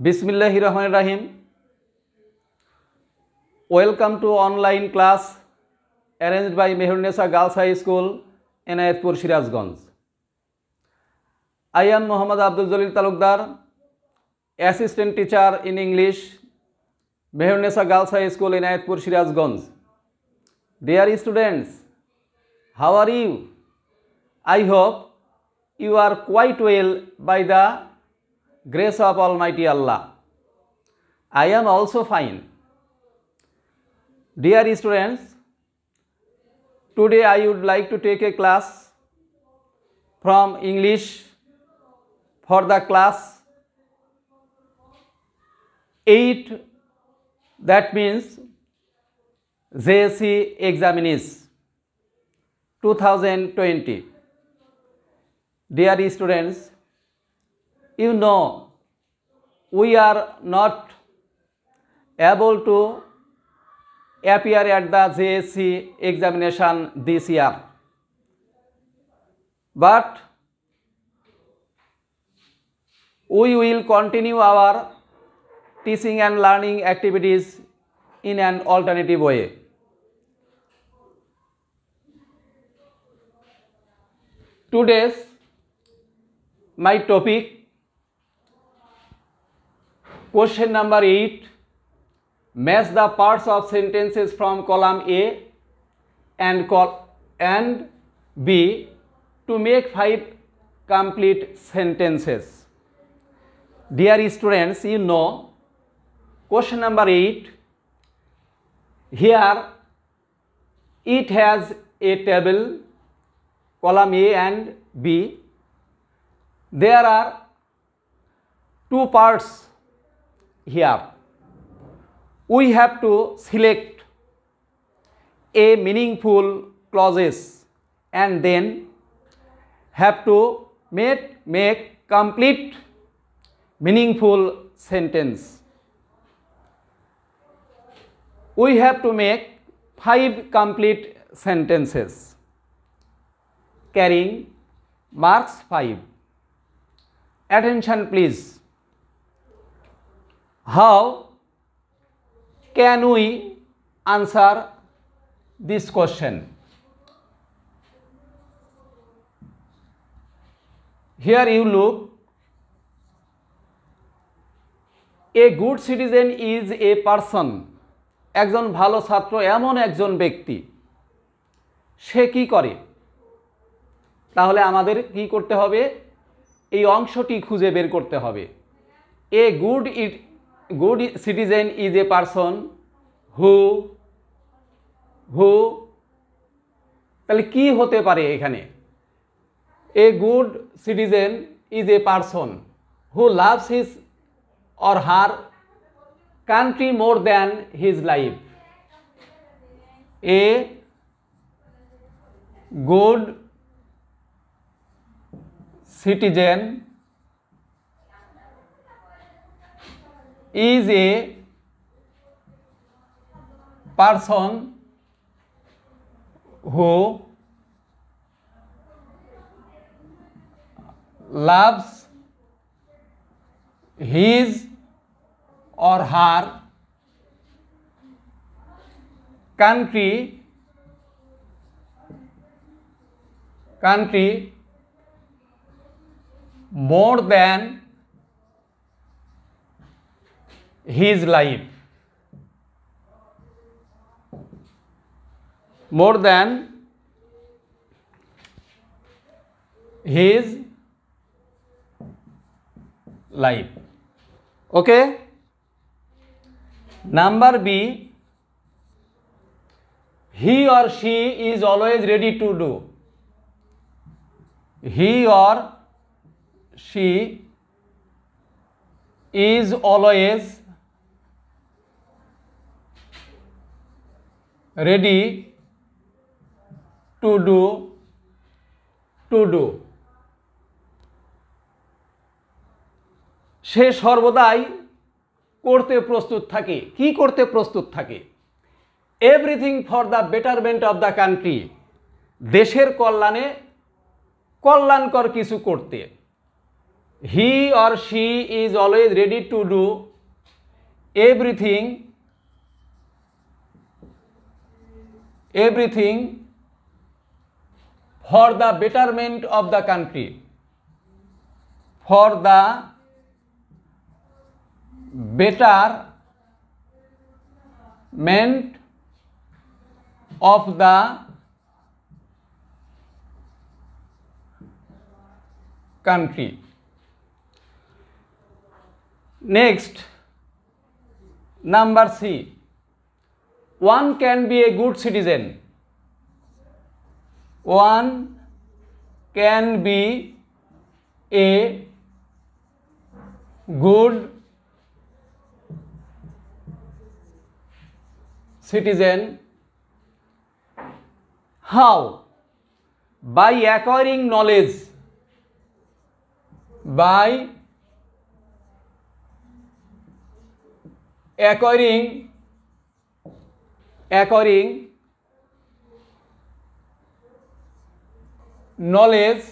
Bismillahirrahmanirrahim. Welcome to online class arranged by Mehrunnesa Girls High School, Enayatpur, Sirazganj. I am Muhammad Abdul Jalil Talukdar, Assistant Teacher in English, Mehrunnesa Girls High School, Enayatpur, Sirazganj. Dear students, how are you? I hope you are quite well by the grace of Almighty Allah. I am also fine. Dear students, today I would like to take a class from English for the class 8, that means JSC examinees 2020. Dear students, you know we are not able to appear at the JSC examination this year, but we will continue our teaching and learning activities in an alternative way. Today's my topic, question number 8, match the parts of sentences from column A and B to make 5 complete sentences. Dear students, you know question number 8, here it has a table, column A and B. There are 2 parts here. We have to select a meaningful clauses and then have to make complete meaningful sentence. We have to make 5 complete sentences carrying marks 5. Attention please. How can we answer this question? Here you look. A good citizen is a person. একজন ভালো ছাত্র এমন একজন ব্যক্তি, সে কি করে? তাহলে আমাদের কি করতে হবে? এই অংশটি খুঁজে বের করতে হবে। A good citizen is a person who তাহলে কি হতে পারে এখানে? A good citizen is a person who loves his or her country more than his life. A good citizen is a person who loves his or her country more than his life. More than his life. Okay? Number B, he or she is always ready to do. He or she is always ready to do. সে সর্বদাই করতে প্রস্তুত থাকে। কি করতে প্রস্তুত থাকে? Everything for the betterment of the country, দেশের কল্যাণে কল্যাণকর কিছু করতে। He or she is always ready to do everything for the betterment of the country. For the betterment of the country. Next, number C. One can be a good citizen. One can be a good citizen. How? By acquiring knowledge. By acquiring knowledge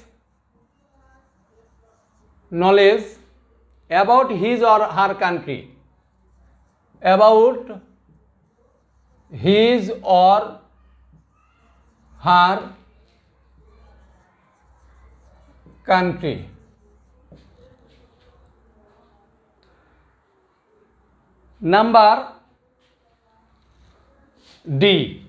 about his or her country. About his or her country. Number D.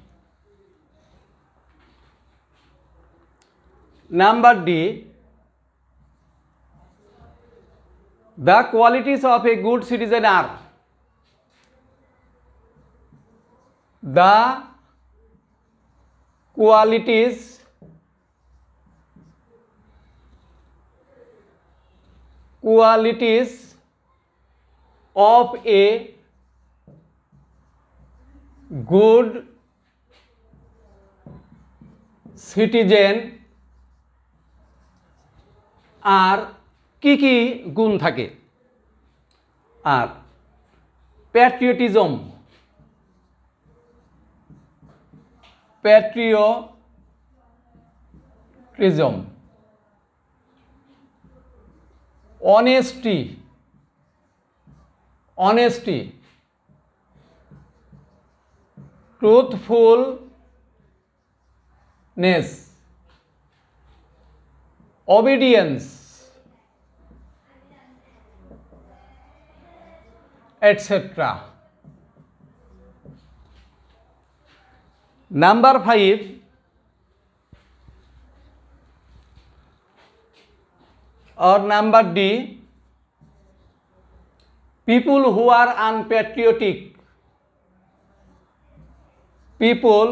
Number D. The qualities of a good citizen are: the qualities of a good citizen আর কি কি গুণ থাকে? আর patriotism, honesty, truthfulness, obedience, etc. Number 5. Or number D. People who are unpatriotic. People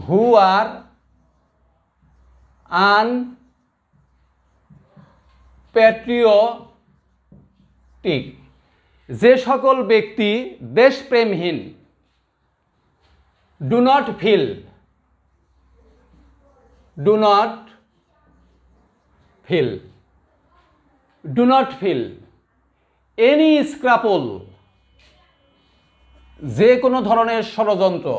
who are unpatriotic, যে সকল ব্যক্তি দেশপ্রেমহীন, do not feel any scruple, যে কোনো ধরনের ষড়যন্ত্র,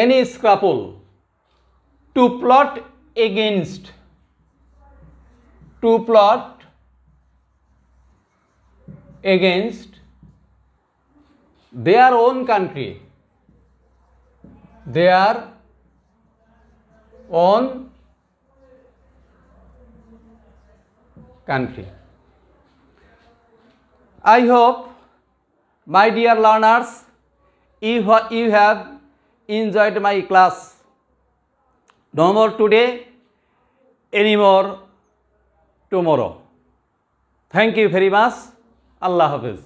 any scruple to plot against their own country, I hope, my dear learners, you have enjoyed my class. No more today, any more tomorrow. Thank you very much. Allah Hafiz.